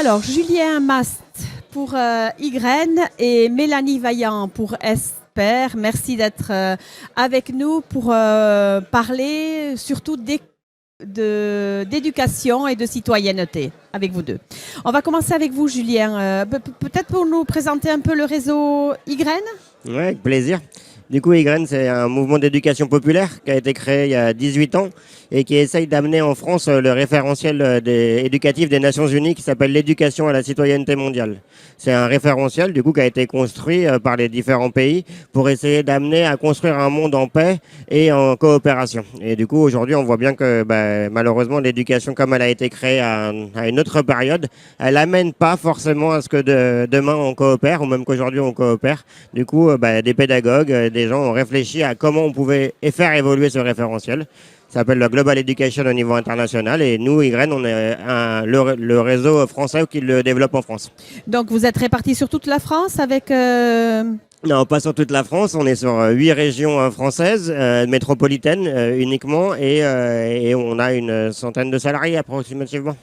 Alors, Julien Mast pour Ygraine et Mélanie Vaillant pour Esper. Merci d'être avec nous pour parler surtout d'éducation et de citoyenneté avec vous deux. On va commencer avec vous, Julien. Peut-être pour nous présenter un peu le réseau Ygraine. Oui, avec plaisir. Du coup, Ygraine, c'est un mouvement d'éducation populaire qui a été créé il y a 18 ans et qui essaye d'amener en France le référentiel éducatif des Nations Unies qui s'appelle l'éducation à la citoyenneté mondiale. C'est un référentiel du coup qui a été construit par les différents pays pour essayer d'amener à construire un monde en paix et en coopération. Et du coup, aujourd'hui, on voit bien que malheureusement, l'éducation comme elle a été créée à une autre période, elle amène pas forcément à ce que demain on coopère ou même qu'aujourd'hui on coopère. Du coup, des pédagogues, des gens ont réfléchi à comment on pouvait faire évoluer ce référentiel. Ça s'appelle le Global Education au niveau international et nous, Ygraine, on est le réseau français qui le développe en France. Donc vous êtes répartis sur toute la France avec... Non, pas sur toute la France, on est sur 8 régions françaises, métropolitaines uniquement et on a une centaine de salariés approximativement.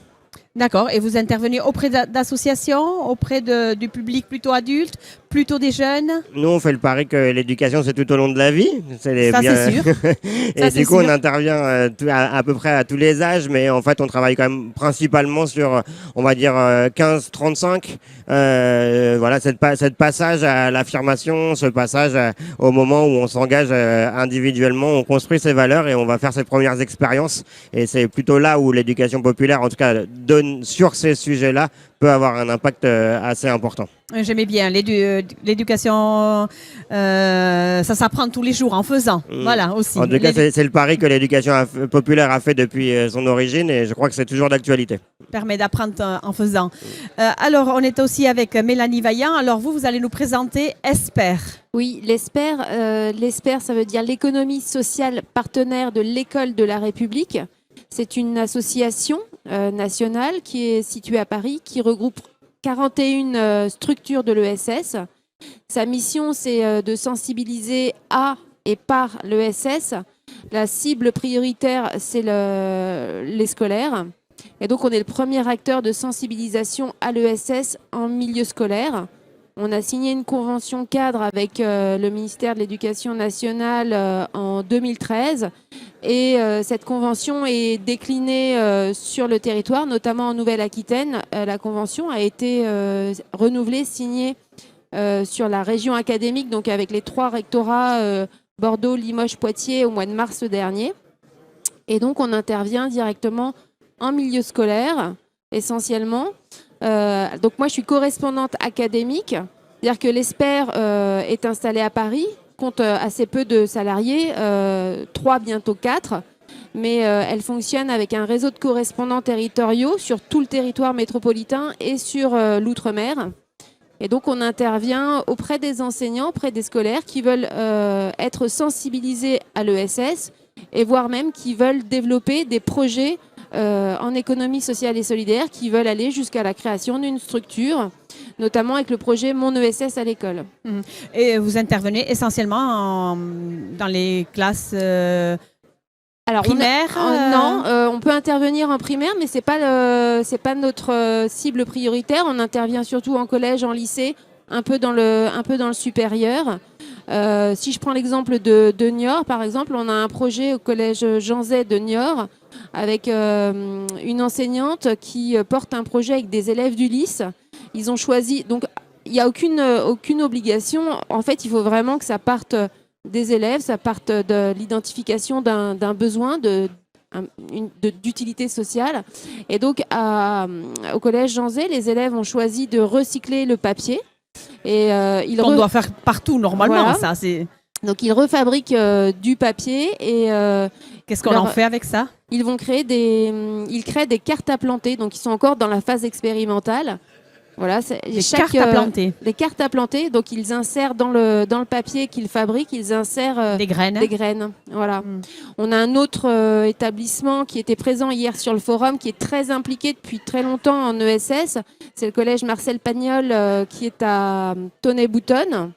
D'accord. Et vous intervenez auprès d'associations, auprès du public plutôt adulte, plutôt des jeunes? Nous, on fait le pari que l'éducation, c'est tout au long de la vie. C'est sûr. Et du coup, on intervient à peu près à tous les âges, mais en fait, on travaille quand même principalement sur, on va dire, 15-35. Voilà, cette passage à l'affirmation, ce passage au moment où on s'engage individuellement, on construit ses valeurs et on va faire ses premières expériences. Et c'est plutôt là où l'éducation populaire, en tout cas, sur ces sujets-là, peut avoir un impact assez important. J'aimais bien l'éducation, ça s'apprend tous les jours en faisant. Voilà aussi. En tout cas, c'est le pari que l'éducation populaire a fait depuis son origine et je crois que c'est toujours d'actualité. Permet d'apprendre en faisant. Alors, on est aussi avec Mélanie Vaillant. Alors, vous allez nous présenter Esper. Oui, l'Esper, ça veut dire l'économie sociale partenaire de l'école de la République. C'est une association nationale qui est située à Paris, qui regroupe 41 structures de l'ESS. Sa mission, c'est de sensibiliser à et par l'ESS. La cible prioritaire, c'est les scolaires. Et donc, on est le premier acteur de sensibilisation à l'ESS en milieu scolaire. On a signé une convention cadre avec le ministère de l'Éducation nationale en 2013 et cette convention est déclinée sur le territoire, notamment en Nouvelle-Aquitaine. La convention a été renouvelée, signée sur la région académique, donc avec les 3 rectorats Bordeaux, Limoges, Poitiers au mois de mars dernier. Et donc on intervient directement en milieu scolaire, essentiellement. Donc moi, je suis correspondante académique, c'est-à-dire que l'Esper est installée à Paris, compte assez peu de salariés, 3, bientôt 4, mais elle fonctionne avec un réseau de correspondants territoriaux sur tout le territoire métropolitain et sur l'outre-mer. Et donc, on intervient auprès des enseignants, auprès des scolaires qui veulent être sensibilisés à l'ESS et voire même qui veulent développer des projets en économie sociale et solidaire qui veulent aller jusqu'à la création d'une structure, notamment avec le projet Mon ESS à l'école. Et vous intervenez essentiellement dans les classes primaires? Non, on peut intervenir en primaire, mais c'est pas notre cible prioritaire. On intervient surtout en collège, en lycée, un peu dans le supérieur. Si je prends l'exemple de Niort, par exemple, on a un projet au collège Jean Zay de Niort avec une enseignante qui porte un projet avec des élèves d'Ulysse. Ils ont choisi, donc il n'y a aucune obligation. En fait, il faut vraiment que ça parte des élèves, ça parte de l'identification d'un besoin d'utilité sociale. Et donc, au collège Jean Zay, les élèves ont choisi de recycler le papier. Et on doit faire partout normalement, voilà. Ça. Donc ils refabriquent du papier et qu'est-ce qu'on en fait avec ça? Ils créent des cartes à planter, donc ils sont encore dans la phase expérimentale. Voilà, cartes à planter. Les cartes à planter, donc ils insèrent dans le papier qu'ils fabriquent, ils insèrent des graines. Voilà. On a un autre établissement qui était présent hier sur le forum, qui est très impliqué depuis très longtemps en ESS. C'est le collège Marcel Pagnol qui est à Tonnay-Boutonne.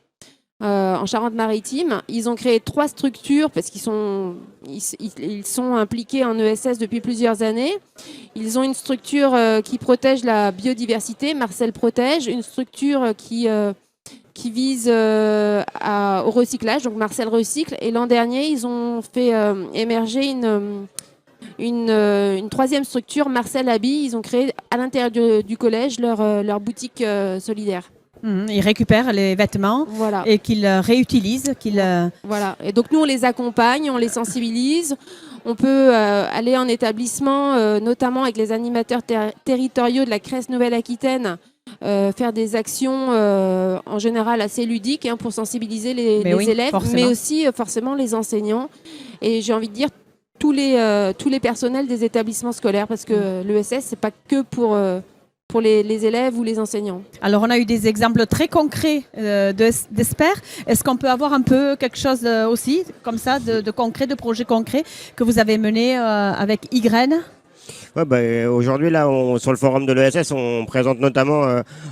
en Charente-Maritime. Ils ont créé 3 structures parce qu'ils sont, ils sont impliqués en ESS depuis plusieurs années. Ils ont une structure qui protège la biodiversité, Marcel Protège, une structure qui vise au recyclage, donc Marcel Recycle. Et l'an dernier, ils ont fait émerger une troisième structure, Marcel Habille. Ils ont créé à l'intérieur du collège leur boutique solidaire. Ils récupèrent les vêtements Voilà. et qu'ils réutilisent. Voilà. Et donc nous, on les accompagne, on les sensibilise. On peut aller en établissement, notamment avec les animateurs territoriaux de la CRES Nouvelle-Aquitaine, faire des actions en général assez ludiques pour sensibiliser les élèves, forcément. mais aussi forcément les enseignants. Et j'ai envie de dire tous les personnels des établissements scolaires, parce que l'ESS, c'est pas que pour les élèves ou les enseignants. Alors, on a eu des exemples très concrets d'ESPER. Est-ce qu'on peut avoir un peu quelque chose aussi, comme ça, de concret, de projets concrets que vous avez mené avec Ygraine ? Ouais, aujourd'hui, là, sur le forum de l'ESS, on présente notamment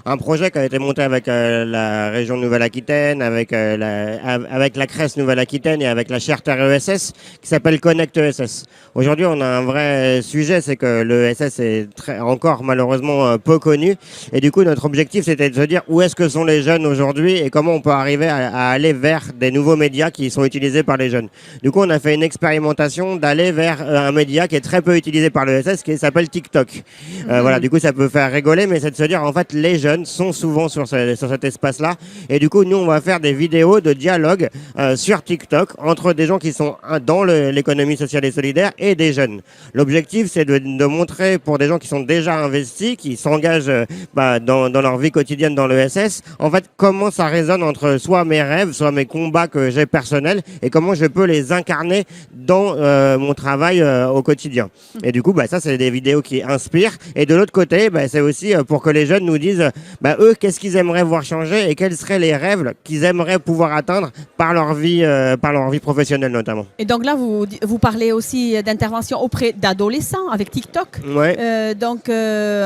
un projet qui a été monté avec la région Nouvelle-Aquitaine, avec la CRES Nouvelle-Aquitaine et avec la Charte ESS, qui s'appelle Connect ESS. Aujourd'hui, on a un vrai sujet, c'est que l'ESS est encore malheureusement peu connu. Et du coup, notre objectif, c'était de se dire où est-ce que sont les jeunes aujourd'hui et comment on peut arriver à aller vers des nouveaux médias qui sont utilisés par les jeunes. Du coup, on a fait une expérimentation d'aller vers un média qui est très peu utilisé par l'ESS, qui s'appelle TikTok. Voilà, du coup, ça peut faire rigoler, mais c'est de se dire, en fait, les jeunes sont souvent sur cet espace-là. Et du coup, nous, on va faire des vidéos de dialogue sur TikTok entre des gens qui sont dans l'économie sociale et solidaire et des jeunes. L'objectif, c'est de montrer pour des gens qui sont déjà investis, qui s'engagent dans leur vie quotidienne dans l'ESS, en fait, comment ça résonne entre soit mes rêves, soit mes combats que j'ai personnels, et comment je peux les incarner dans mon travail au quotidien. Et du coup, ça, c'est des vidéos qui inspirent. Et de l'autre côté, c'est aussi pour que les jeunes nous disent, eux, qu'est-ce qu'ils aimeraient voir changer et quels seraient les rêves qu'ils aimeraient pouvoir atteindre par leur vie professionnelle notamment. Et donc là, vous parlez aussi d'intervention auprès d'adolescents avec TikTok. Ouais.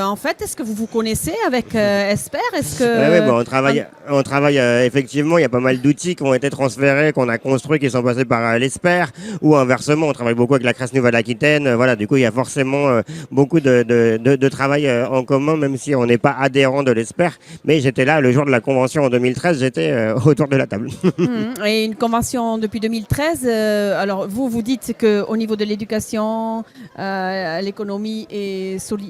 En fait, est-ce que vous connaissez avec Esper ? Est-ce que on travaille effectivement. Il y a pas mal d'outils qui ont été transférés, qu'on a construits, qui sont passés par l'Esper, ou inversement, on travaille beaucoup avec la CRES Nouvelle-Aquitaine. Voilà, du coup, il y a forcément beaucoup de travail en commun, même si on n'est pas adhérent de l'Esper. Mais j'étais là le jour de la convention en 2013, j'étais autour de la table. Et une convention depuis 2013. Alors, vous dites qu'au niveau de l'éducation, l'économie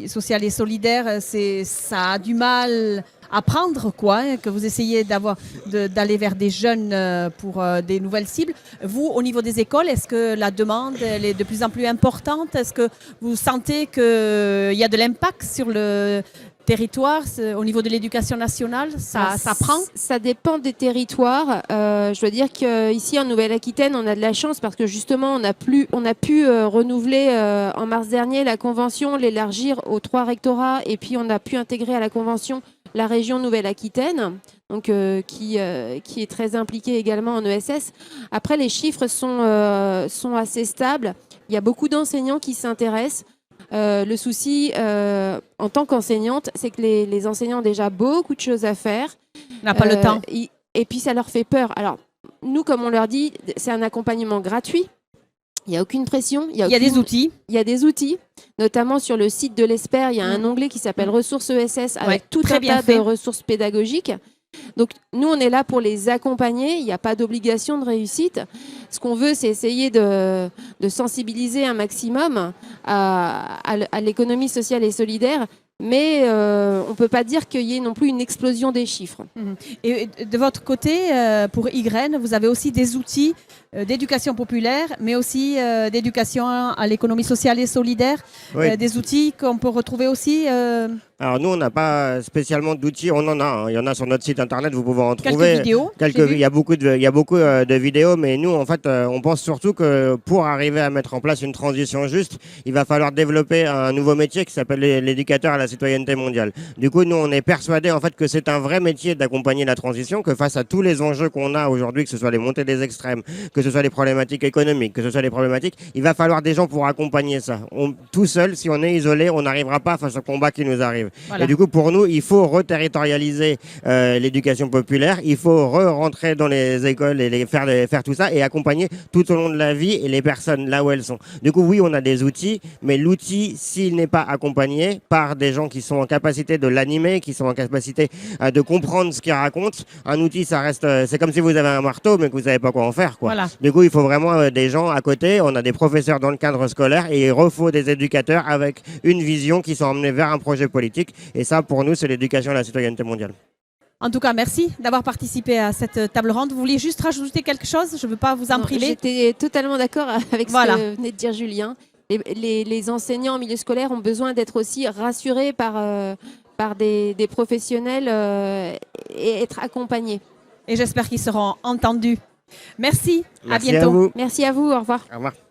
sociale et solidaire, ça a du mal à prendre, que vous essayez d'aller vers des jeunes pour des nouvelles cibles. Vous, au niveau des écoles, est-ce que la demande elle est de plus en plus importante ? Est-ce que vous sentez qu'il y a de l'impact sur le territoire au niveau de l'éducation nationale ? Ça prend ? Ça dépend des territoires. Je dois dire qu'ici en Nouvelle-Aquitaine, on a de la chance parce que justement, on a pu renouveler en mars dernier la convention, l'élargir aux 3 rectorats, et puis on a pu intégrer à la convention la région Nouvelle-Aquitaine, donc qui est très impliquée également en ESS. Après, les chiffres sont assez stables. Il y a beaucoup d'enseignants qui s'intéressent. Le souci, en tant qu'enseignante, c'est que les enseignants ont déjà beaucoup de choses à faire. On n'a pas le temps. Et puis, ça leur fait peur. Alors, nous, comme on leur dit, c'est un accompagnement gratuit. Il n'y a aucune pression. Il y a des outils. Il y a des outils, notamment sur le site de l'ESPER. Il y a un onglet qui s'appelle Ressources ESS avec tout un tas de ressources pédagogiques. Donc, nous, on est là pour les accompagner. Il n'y a pas d'obligation de réussite. Ce qu'on veut, c'est essayer de sensibiliser un maximum à l'économie sociale et solidaire. Mais on ne peut pas dire qu'il y ait non plus une explosion des chiffres. Et de votre côté, pour Ygraine, vous avez aussi des outils d'éducation populaire, mais aussi d'éducation à l'économie sociale et solidaire. Oui. Des outils qu'on peut retrouver aussi Alors nous, on n'a pas spécialement d'outils, on en a. Il y en a sur notre site internet, vous pouvez en trouver. Quelques vidéos. Il y a beaucoup de vidéos, mais nous, en fait, on pense surtout que pour arriver à mettre en place une transition juste, il va falloir développer un nouveau métier qui s'appelle l'éducateur à la citoyenneté mondiale. Du coup, nous, on est persuadés en fait que c'est un vrai métier d'accompagner la transition, que face à tous les enjeux qu'on a aujourd'hui, que ce soit les montées des extrêmes, que ce soit les problématiques économiques, que ce soit les problématiques, il va falloir des gens pour accompagner ça. Tout seul, si on est isolé, on n'arrivera pas face au combat qui nous arrive. arrive. Voilà. Et du coup, pour nous, il faut reterritorialiser l'éducation populaire. Il faut rentrer dans les écoles et faire tout ça et accompagner tout au long de la vie et les personnes là où elles sont. Du coup, oui, on a des outils, mais l'outil, s'il n'est pas accompagné par des gens qui sont en capacité de l'animer, qui sont en capacité de comprendre ce qu'il raconte, un outil, ça reste, c'est comme si vous avez un marteau, mais que vous savez pas quoi en faire, quoi. Voilà. Du coup, il faut vraiment des gens à côté. On a des professeurs dans le cadre scolaire et il faut des éducateurs avec une vision qui sont emmenés vers un projet politique. Et ça, pour nous, c'est l'éducation à la citoyenneté mondiale. En tout cas, merci d'avoir participé à cette table ronde. Vous vouliez juste rajouter quelque chose? Je ne veux pas vous en priver. J'étais totalement d'accord avec Voilà. ce que venait de dire Julien. Les enseignants en milieu scolaire ont besoin d'être aussi rassurés par des professionnels et être accompagnés. Et j'espère qu'ils seront entendus. Merci, Merci à bientôt. à vous. Merci à vous, au revoir. Au revoir.